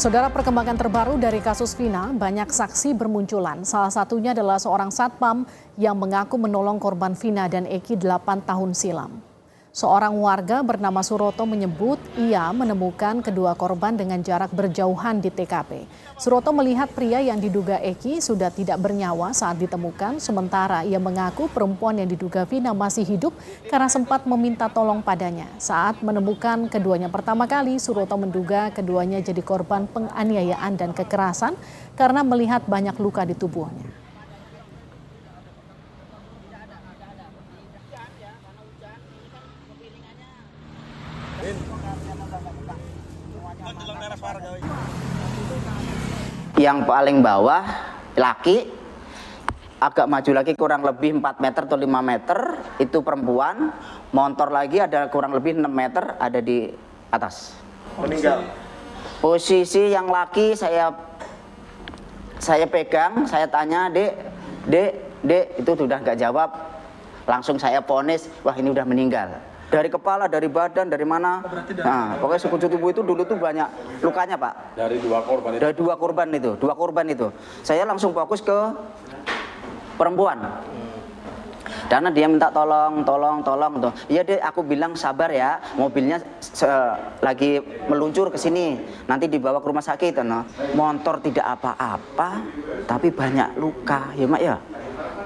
Saudara, perkembangan terbaru dari kasus Vina, banyak saksi bermunculan. Salah satunya adalah seorang satpam yang mengaku menolong korban Vina dan Eki 8 tahun silam. Seorang warga bernama Suroto menyebut ia menemukan kedua korban dengan jarak berjauhan di TKP. Suroto melihat pria yang diduga Eki sudah tidak bernyawa saat ditemukan, sementara ia mengaku perempuan yang diduga Vina masih hidup karena sempat meminta tolong padanya. Saat menemukan keduanya pertama kali, Suroto menduga keduanya jadi korban penganiayaan dan kekerasan karena melihat banyak luka di tubuhnya. Yang paling bawah laki, agak maju lagi kurang lebih 4 meter atau 5 meter itu perempuan, motor lagi ada kurang lebih 6 meter ada di atas. Meninggal. Posisi yang laki saya pegang, saya tanya, dek, itu sudah nggak jawab, langsung saya vonis, wah ini udah meninggal. Dari kepala, dari badan, dari mana? Nah, pokoknya sekujur tubuh itu dulu tuh banyak lukanya, Pak. Dari dua korban itu? Dari dua korban itu. Saya langsung fokus ke perempuan. Karena dia minta tolong tuh. Iya deh, aku bilang sabar ya, mobilnya lagi meluncur ke sini, nanti dibawa ke rumah sakit. No. Motor tidak apa-apa, tapi banyak luka, ya Mak ya.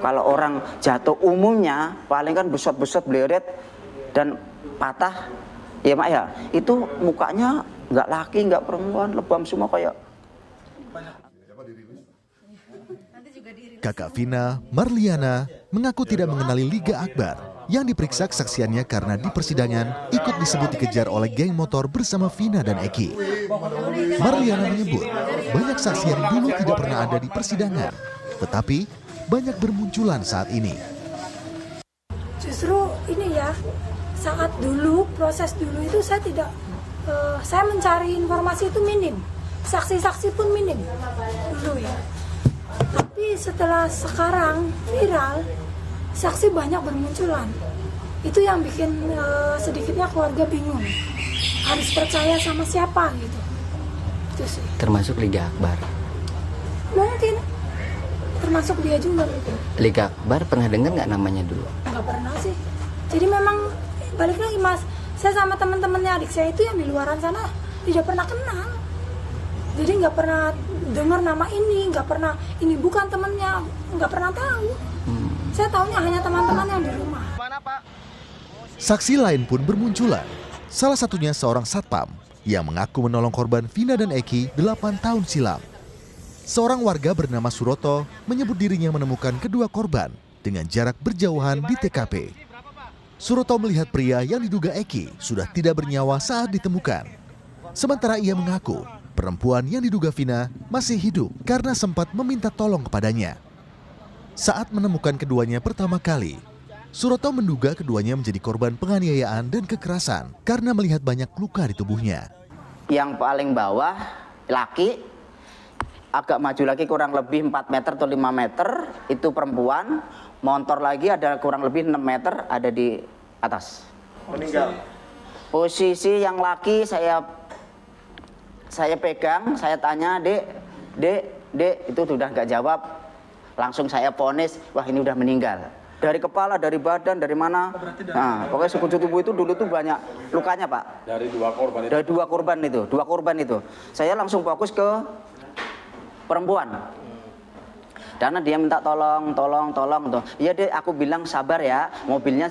Kalau orang jatuh umumnya paling kan besot-besot bleret dan patah, ya Mak ya. Itu mukanya nggak laki, nggak perempuan, lebam semua kayak. Kakak Vina, Marliana, mengaku tidak mengenali Liga Akbar yang diperiksa kesaksiannya karena di persidangan ikut disebut dikejar oleh geng motor bersama Vina dan Eki. Marliana menyebut banyak saksi yang dulu tidak pernah ada di persidangan, tetapi banyak bermunculan saat ini. Justru ini ya, saat dulu, proses dulu itu saya mencari informasi itu minim, saksi-saksi pun minim dulu ya. Tapi setelah sekarang viral, saksi banyak bermunculan. Itu yang bikin sedikitnya keluarga bingung, harus percaya sama siapa gitu. Itu sih. Termasuk Liga Akbar? Mungkin, termasuk dia juga gitu. Liga Akbar pernah dengar nggak namanya dulu? Nggak pernah sih. Jadi memang balik lagi Mas, saya sama teman-temannya adik saya itu yang di luaran sana tidak pernah kenal. Jadi nggak pernah dengar nama ini, nggak pernah, ini bukan temennya, nggak pernah tahu. Saya tahunya hanya teman-teman yang di rumah. Saksi lain pun bermunculan. Salah satunya seorang satpam yang mengaku menolong korban Vina dan Eki 8 tahun silam. Seorang warga bernama Suroto menyebut dirinya menemukan kedua korban dengan jarak berjauhan di TKP. Suroto melihat pria yang diduga Eki sudah tidak bernyawa saat ditemukan. Sementara ia mengaku perempuan yang diduga Vina masih hidup karena sempat meminta tolong kepadanya. Saat menemukan keduanya pertama kali, Suroto menduga keduanya menjadi korban penganiayaan dan kekerasan karena melihat banyak luka di tubuhnya. Yang paling bawah laki, agak maju lagi kurang lebih 4 meter atau 5 meter itu perempuan, motor lagi ada kurang lebih 6 meter ada di atas. Meninggal. Posisi yang laki saya pegang, saya tanya, dek, itu sudah nggak jawab, langsung saya vonis, wah ini udah meninggal. Dari kepala, dari badan, dari mana? Nah, pokoknya sekujur tubuh itu dulu tuh banyak lukanya, Pak. Dari dua korban itu? Dari dua korban itu. Saya langsung fokus ke perempuan. Karena dia minta tolong tuh. Iya deh, aku bilang sabar ya, mobilnya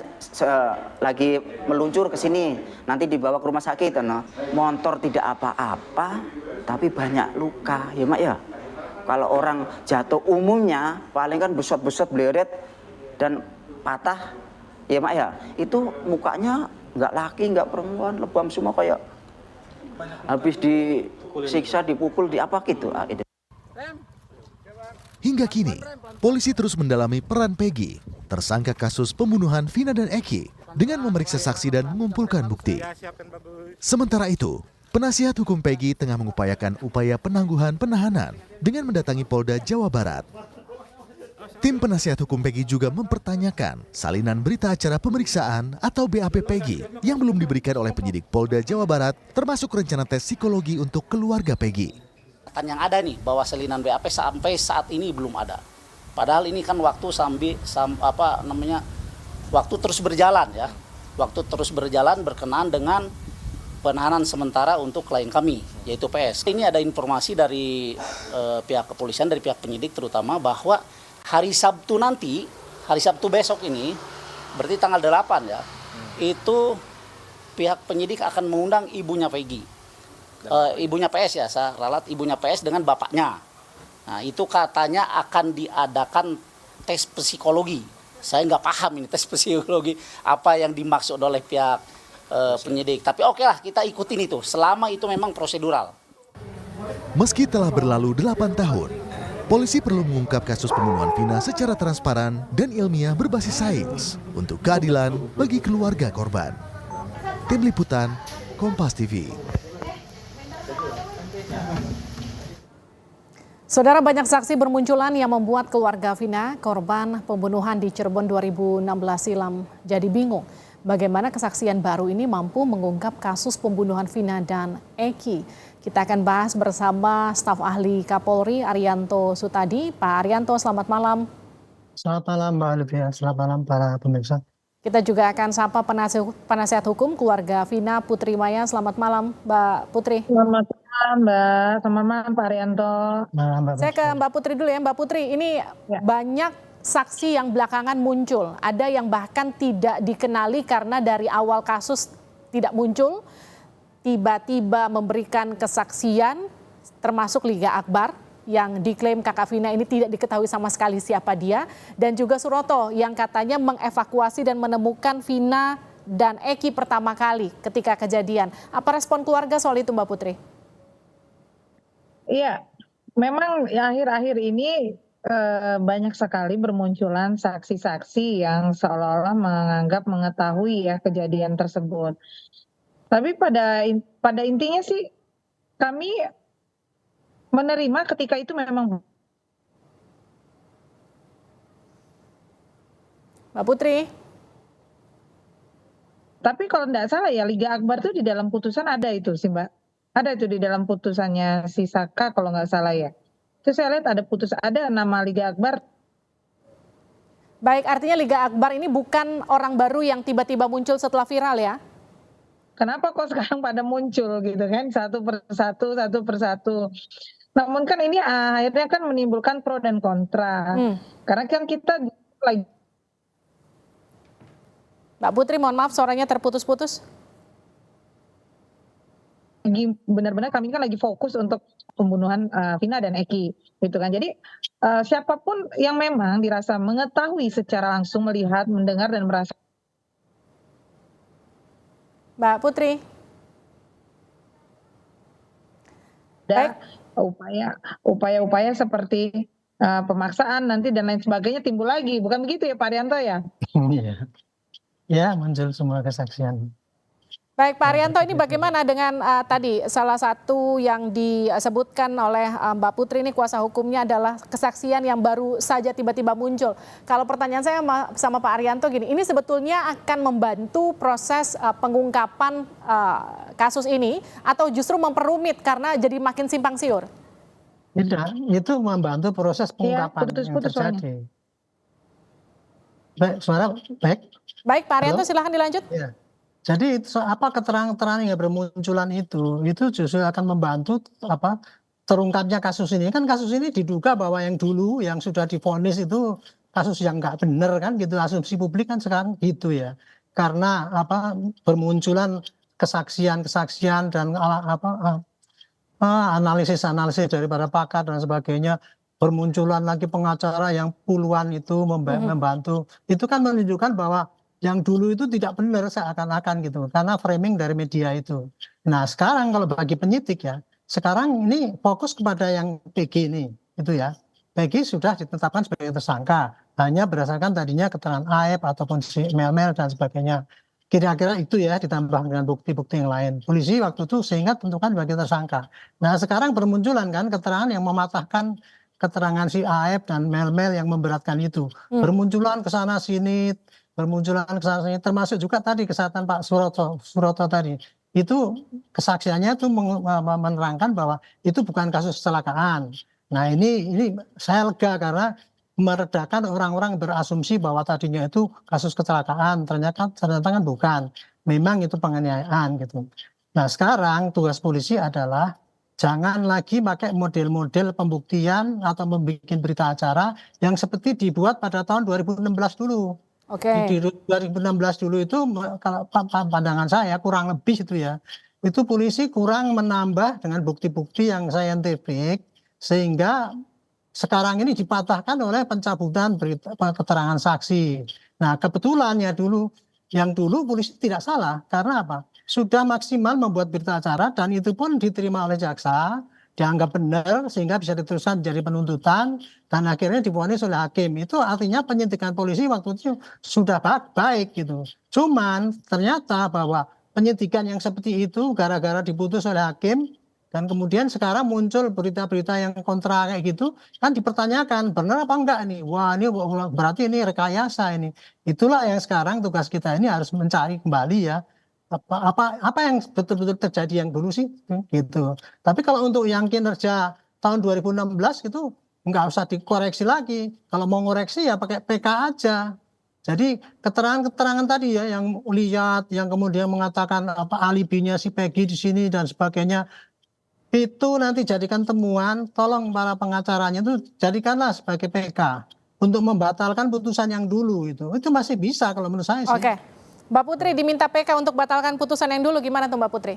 lagi meluncur ke sini, nanti dibawa ke rumah sakit. No. Motor tidak apa-apa, tapi banyak luka, ya Mak ya. Kalau orang jatuh umumnya paling kan besot-besot bleret dan patah, ya Mak ya. Itu mukanya nggak laki, nggak perempuan, lebam semua kayak habis disiksa, dipukul, di apa gitu. Hingga kini, polisi terus mendalami peran Peggy, tersangka kasus pembunuhan Vina dan Eki, dengan memeriksa saksi dan mengumpulkan bukti. Sementara itu, penasihat hukum Peggy tengah mengupayakan upaya penangguhan penahanan dengan mendatangi Polda Jawa Barat. Tim penasihat hukum Peggy juga mempertanyakan salinan berita acara pemeriksaan atau BAP Peggy yang belum diberikan oleh penyidik Polda Jawa Barat, termasuk rencana tes psikologi untuk keluarga Peggy. fakta yang ada nih bahwa salinan BAP sampai saat ini belum ada. Padahal ini kan waktu waktu terus berjalan ya. Waktu terus berjalan berkenaan dengan penahanan sementara untuk klien kami, yaitu PS. Ini ada informasi dari pihak kepolisian, dari pihak penyidik terutama, bahwa hari Sabtu nanti, hari Sabtu besok ini, berarti tanggal 8 ya, itu pihak penyidik akan mengundang ibunya Peggy. Ibunya PS ya, saya ralat ibunya PS dengan bapaknya. Nah, itu katanya akan diadakan tes psikologi. Saya nggak paham ini tes psikologi, apa yang dimaksud oleh pihak penyidik. Tapi oke lah, kita ikutin itu selama itu memang prosedural. Meski telah berlalu 8 tahun, polisi perlu mengungkap kasus pembunuhan Vina secara transparan dan ilmiah berbasis sains untuk keadilan bagi keluarga korban. Tim Liputan, Kompas TV. Saudara, banyak saksi bermunculan yang membuat keluarga Vina, korban pembunuhan di Cirebon 2016 silam, jadi bingung. Bagaimana kesaksian baru ini mampu mengungkap kasus pembunuhan Vina dan Eki. Kita akan bahas bersama staf ahli Kapolri Arianto Sutadi. Pak Arianto, selamat malam. Selamat malam Mbak Olivia, selamat malam para pemirsa. Kita juga akan sapa penasihat hukum keluarga Vina, Putri Maya. Selamat malam Mbak Putri. Selamat malam Mbak, selamat malam Pak Arianto. Saya ke Mbak Putri dulu ya. Mbak Putri, ini banyak saksi yang belakangan muncul, ada yang bahkan tidak dikenali karena dari awal kasus tidak muncul, tiba-tiba memberikan kesaksian, termasuk Liga Akbar yang diklaim kakak Vina ini tidak diketahui sama sekali siapa dia, dan juga Suroto yang katanya mengevakuasi dan menemukan Vina dan Eki pertama kali ketika kejadian. Apa respon keluarga soal itu Mbak Putri? Iya, memang akhir-akhir ini banyak sekali bermunculan saksi-saksi yang seolah-olah menganggap mengetahui ya kejadian tersebut. Tapi pada intinya sih kami menerima ketika itu memang. Mbak Putri. Tapi kalau tidak salah ya Liga Akbar itu di dalam putusan ada itu sih Mbak. Ada itu di dalam putusannya si Saka kalau nggak salah ya. Itu saya lihat ada nama Liga Akbar. Baik, artinya Liga Akbar ini bukan orang baru yang tiba-tiba muncul setelah viral ya? Kenapa kok sekarang pada muncul gitu kan, satu persatu. Namun kan ini akhirnya kan menimbulkan pro dan kontra. Karena kan kita lagi. Mbak Putri, mohon maaf suaranya terputus-putus. Benar-benar kami kan lagi fokus untuk pembunuhan Vina dan Eki gitu kan. Jadi siapapun yang memang dirasa mengetahui secara langsung, melihat, mendengar dan merasa. Mbak Putri. Ada upaya-upaya seperti pemaksaan nanti dan lain sebagainya timbul lagi. Bukan begitu ya Pak Arianto ya? Iya. Ya, muncul semua kesaksian. Baik Pak Arianto, ini bagaimana dengan tadi salah satu yang disebutkan oleh Mbak Putri ini kuasa hukumnya adalah kesaksian yang baru saja tiba-tiba muncul. Kalau pertanyaan saya sama Pak Arianto gini, ini sebetulnya akan membantu proses pengungkapan kasus ini atau justru memperumit karena jadi makin simpang siur? Tidak, itu membantu proses pengungkapan yang terjadi. Baik, suara baik. Baik Pak Arianto, silahkan dilanjut. Ya. Jadi apa keterangan-keterangan yang bermunculan itu justru akan membantu terungkapnya kasus ini. Kan kasus ini diduga bahwa yang dulu yang sudah divonis itu kasus yang nggak benar kan gitu, asumsi publik kan sekarang gitu ya. Karena bermunculan kesaksian-kesaksian dan analisis-analisis daripada pakar dan sebagainya, bermunculan lagi pengacara yang puluhan itu membantu. Itu kan menunjukkan bahwa yang dulu itu tidak benar seakan-akan gitu, karena framing dari media itu. Nah sekarang kalau bagi penyidik ya, sekarang ini fokus kepada yang PG ini, itu ya. PG sudah ditetapkan sebagai tersangka, hanya berdasarkan tadinya keterangan AF ataupun si Mel dan sebagainya. Kira-kira itu ya, ditambah dengan bukti-bukti yang lain. Polisi waktu itu sehingga tentukan sebagai tersangka. Nah sekarang bermunculan kan keterangan yang mematahkan keterangan si AF dan Mel yang memberatkan itu. Bermunculan ke sana sini, bermunculan kesana sini, termasuk juga tadi kesehatan Pak Suroto tadi. itu kesaksiannya itu menerangkan bahwa itu bukan kasus kecelakaan. Nah ini saya lega karena meredakan orang-orang berasumsi bahwa tadinya itu kasus kecelakaan, ternyata kan bukan. Memang itu penganiayaan gitu. Nah sekarang tugas polisi adalah jangan lagi pakai model-model pembuktian atau membuat berita acara yang seperti dibuat pada tahun 2016 dulu. Oke. Di 2016 dulu itu kalau pandangan saya kurang lebih itu ya, itu polisi kurang menambah dengan bukti-bukti yang saintifik sehingga sekarang ini dipatahkan oleh pencabutan keterangan saksi. Nah kebetulan ya yang dulu polisi tidak salah karena apa? Sudah maksimal membuat berita acara dan itu pun diterima oleh jaksa, dianggap benar sehingga bisa diteruskan menjadi penuntutan dan akhirnya divonis oleh hakim. Itu artinya penyidikan polisi waktu itu sudah baik gitu. Cuman ternyata bahwa penyidikan yang seperti itu gara-gara diputus oleh hakim dan kemudian sekarang muncul berita-berita yang kontra kayak gitu kan dipertanyakan benar apa enggak nih? Wah ini berarti ini rekayasa ini. Itulah yang sekarang tugas kita ini harus mencari kembali ya apa yang betul-betul terjadi yang dulu sih gitu. Tapi kalau untuk yang kinerja tahun 2016 itu nggak usah dikoreksi lagi. Kalau mau ngoreksi ya pakai PK aja. Jadi keterangan-keterangan tadi ya yang lihat, yang kemudian mengatakan apa alibinya si Peggy di sini dan sebagainya, itu nanti jadikan temuan. Tolong para pengacaranya itu jadikanlah sebagai PK untuk membatalkan putusan yang dulu itu masih bisa kalau menurut saya sih. Oke. Mbak Putri diminta PK untuk batalkan putusan yang dulu, gimana tuh Mbak Putri?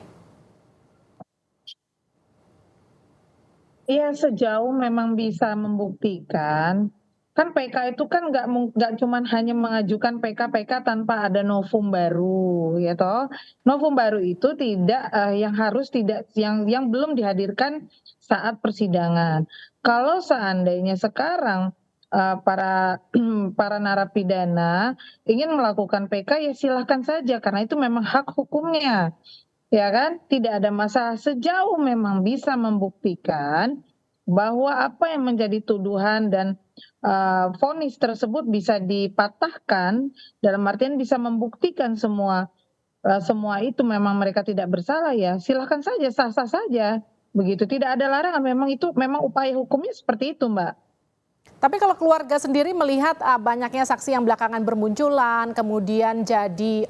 Iya, sejauh memang bisa membuktikan, kan PK itu kan nggak cuma hanya mengajukan PK tanpa ada novum baru, ya toh. Novum baru itu tidak yang belum dihadirkan saat persidangan. Kalau seandainya sekarang para narapidana ingin melakukan PK ya silahkan saja karena itu memang hak hukumnya, ya kan, tidak ada masalah sejauh memang bisa membuktikan bahwa apa yang menjadi tuduhan dan vonis tersebut bisa dipatahkan dalam artian bisa membuktikan semua itu memang mereka tidak bersalah ya silahkan saja sah-sah saja begitu, tidak ada larangan, memang itu memang upaya hukumnya seperti itu Mbak. Tapi kalau keluarga sendiri melihat banyaknya saksi yang belakangan bermunculan, kemudian jadi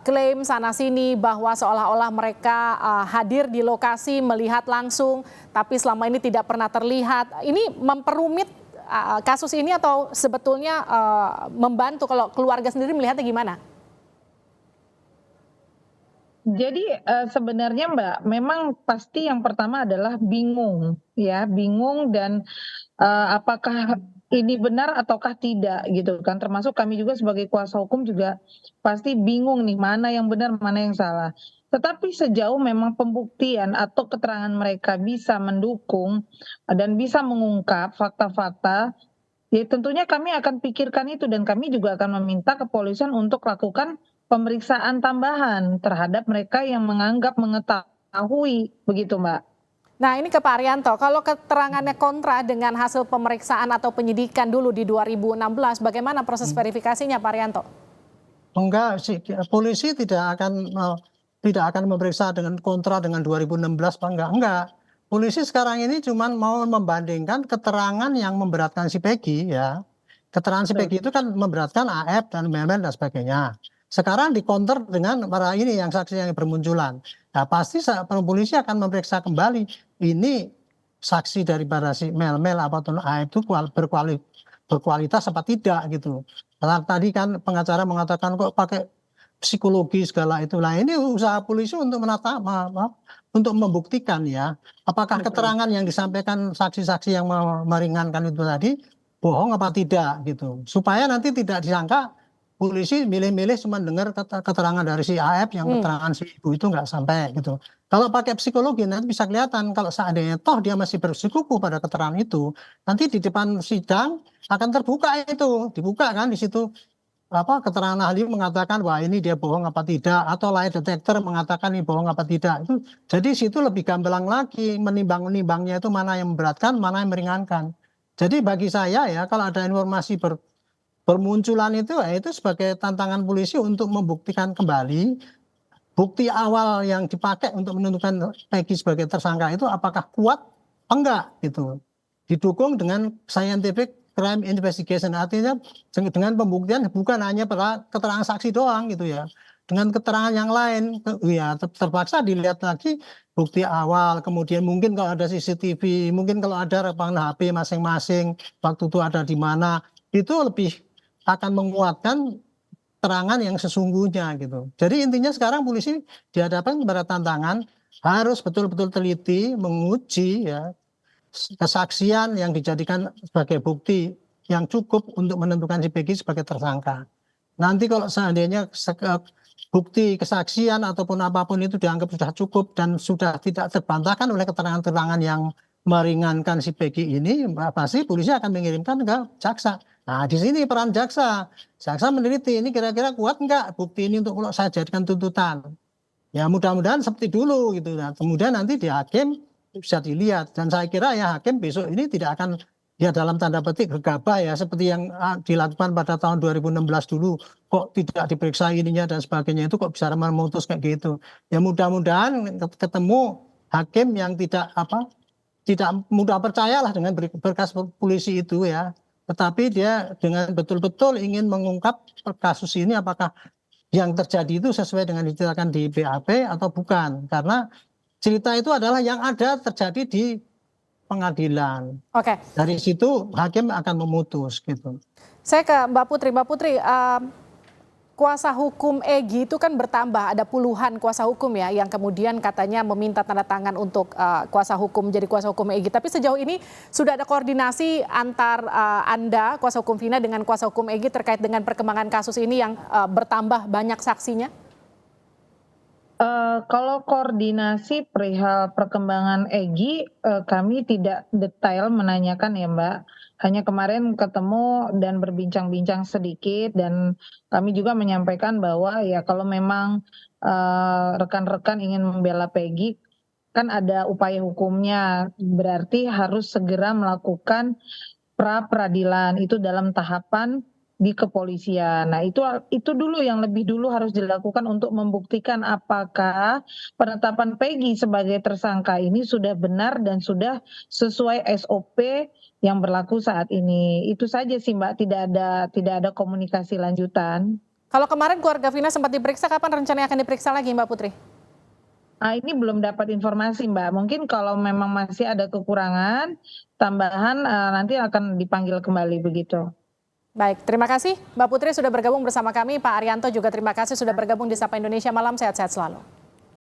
klaim sana-sini bahwa seolah-olah mereka hadir di lokasi melihat langsung, tapi selama ini tidak pernah terlihat. Ini memperumit kasus ini atau sebetulnya membantu? Kalau keluarga sendiri melihatnya gimana? Jadi sebenarnya Mbak, memang pasti yang pertama adalah bingung dan apakah ini benar ataukah tidak gitu kan, termasuk kami juga sebagai kuasa hukum juga pasti bingung nih mana yang benar mana yang salah. Tetapi sejauh memang pembuktian atau keterangan mereka bisa mendukung dan bisa mengungkap fakta-fakta, ya tentunya kami akan pikirkan itu dan kami juga akan meminta kepolisian untuk lakukan pemeriksaan tambahan terhadap mereka yang menganggap mengetahui begitu Mbak. Nah ini ke Pak Arianto, kalau keterangannya kontra dengan hasil pemeriksaan atau penyidikan dulu di 2016, bagaimana proses verifikasinya Pak Arianto? Enggak sih, polisi tidak akan memeriksa dengan kontra dengan 2016 Pak, enggak. Polisi sekarang ini cuma mau membandingkan keterangan yang memberatkan si Peggy ya. Keterangan si Peggy itu kan memberatkan AF dan Memen dan sebagainya. Sekarang dikonter dengan para ini yang saksi yang bermunculan. Nah pasti polisi akan memeriksa kembali ini saksi daripada si Mel atau AF itu berkualitas apa tidak gitu. Karena tadi kan pengacara mengatakan kok pakai psikologi segala itu. Nah ini usaha polisi untuk untuk membuktikan ya apakah keterangan yang disampaikan saksi-saksi yang meringankan itu tadi bohong apa tidak gitu. Supaya nanti tidak disangka polisi milih-milih cuma dengar keterangan dari si AF yang keterangan si ibu itu nggak sampai gitu. Kalau pakai psikologi nanti bisa kelihatan kalau seandainya toh dia masih bersikuku pada keterangan itu, nanti di depan sidang akan terbuka itu, dibuka kan di situ keterangan ahli mengatakan wah ini dia bohong apa tidak atau lie detector mengatakan ini bohong apa tidak. Itu jadi situ lebih gamblang lagi menimbangnya itu mana yang memberatkan, mana yang meringankan. Jadi bagi saya ya kalau ada informasi bermunculan itu sebagai tantangan polisi untuk membuktikan kembali bukti awal yang dipakai untuk menentukan Peggy sebagai tersangka itu apakah kuat enggak gitu. Didukung dengan scientific crime investigation, artinya dengan pembuktian bukan hanya pada keterangan saksi doang gitu ya. Dengan keterangan yang lain ya terpaksa dilihat lagi bukti awal, kemudian mungkin kalau ada CCTV, mungkin kalau ada rekaman HP masing-masing waktu itu ada di mana, itu lebih akan menguatkan terangan yang sesungguhnya gitu. Jadi intinya sekarang polisi dihadapkan kepada tantangan harus betul-betul teliti menguji ya kesaksian yang dijadikan sebagai bukti yang cukup untuk menentukan si Peggy sebagai tersangka. Nanti kalau seandainya bukti kesaksian ataupun apapun itu dianggap sudah cukup dan sudah tidak terbantahkan oleh keterangan-keterangan yang meringankan si Peggy ini, pasti polisi akan mengirimkan ke jaksa. Nah, di sini peran jaksa. Jaksa meneliti ini kira-kira kuat enggak bukti ini untuk kalau saya jadikan tuntutan. Ya mudah-mudahan seperti dulu gitu. Nah, kemudian nanti di hakim bisa dilihat. Dan saya kira ya hakim besok ini tidak akan ya dalam tanda petik gegabah ya seperti yang dilakukan pada tahun 2016 dulu. Kok tidak diperiksa ininya dan sebagainya itu kok bisa memutus kayak gitu. Ya mudah-mudahan ketemu hakim yang tidak mudah percayalah dengan berkas polisi itu ya. Tetapi dia dengan betul-betul ingin mengungkap kasus ini apakah yang terjadi itu sesuai dengan diceritakan di BAP atau bukan. Karena cerita itu adalah yang ada terjadi di pengadilan. Oke. Dari situ hakim akan memutus gitu. Saya ke Mbak Putri. Mbak Putri, kuasa hukum Egy itu kan bertambah, ada puluhan kuasa hukum ya yang kemudian katanya meminta tanda tangan untuk kuasa hukum jadi kuasa hukum Egy. Tapi sejauh ini sudah ada koordinasi antar Anda, kuasa hukum Vina dengan kuasa hukum Egy terkait dengan perkembangan kasus ini yang bertambah banyak saksinya? Kalau koordinasi perihal perkembangan Egy, kami tidak detail menanyakan ya Mbak. Hanya kemarin ketemu dan berbincang-bincang sedikit dan kami juga menyampaikan bahwa ya kalau memang rekan-rekan ingin membela Peggy, kan ada upaya hukumnya, berarti harus segera melakukan pra peradilan itu dalam tahapan di kepolisian. Nah, itu dulu yang lebih dulu harus dilakukan untuk membuktikan apakah penetapan Peggy sebagai tersangka ini sudah benar dan sudah sesuai SOP yang berlaku saat ini. Itu saja sih Mbak, tidak ada komunikasi lanjutan. Kalau kemarin keluarga Vina sempat diperiksa, kapan rencananya akan diperiksa lagi Mbak Putri? Ini belum dapat informasi Mbak. Mungkin kalau memang masih ada kekurangan tambahan nanti akan dipanggil kembali begitu. Baik, terima kasih Mbak Putri sudah bergabung bersama kami. Pak Arianto juga terima kasih sudah bergabung di Sapa Indonesia Malam. Sehat-sehat selalu.